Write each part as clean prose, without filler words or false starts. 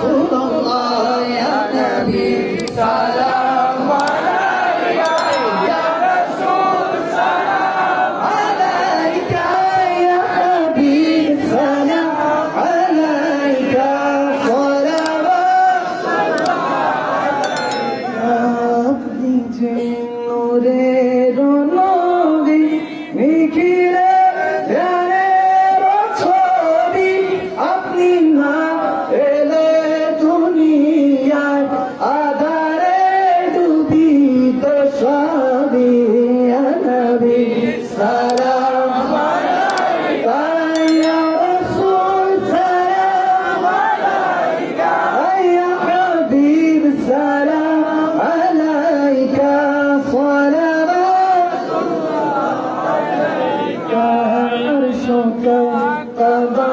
रसूलल्लाह या नबी सलाम अलैका या रसूल सलाम अलैका या हबीब सलाम अलैका अपनी नूरे रोनोगी निखिले ध्याने रोछोड़ी अपनी माँ एले दुनिया आधारे डूबी तो शादी या नबी सलाम अलैका या रसूल सलाम अलैका या हबीब सलाम अलैका फर्शों का कबा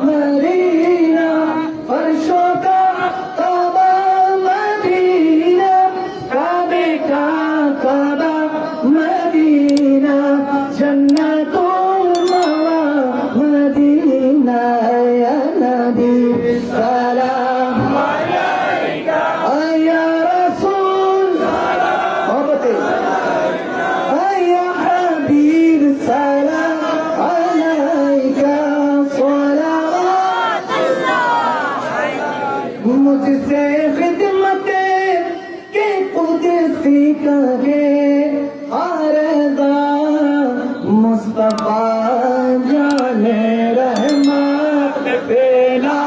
मदीना फर्शों का कबा मदीना काबे का कबा मदीना जन्नतुल मवा मदीना या नबी सलाम अलैका या रसूल मोहब्बत या हबीब सलाम अलैका सलावत मुझसे खिदमत के कुदसी कहे आरज़ा मुस्तफा जाने रहमत बेला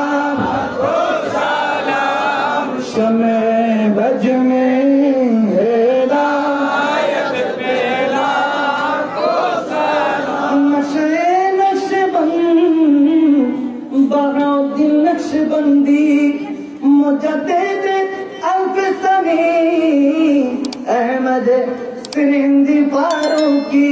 सलाम शमे बज में नक्शबंदी मुजद्दिद अल्फसनी अहमद सिरिंदी फारूकी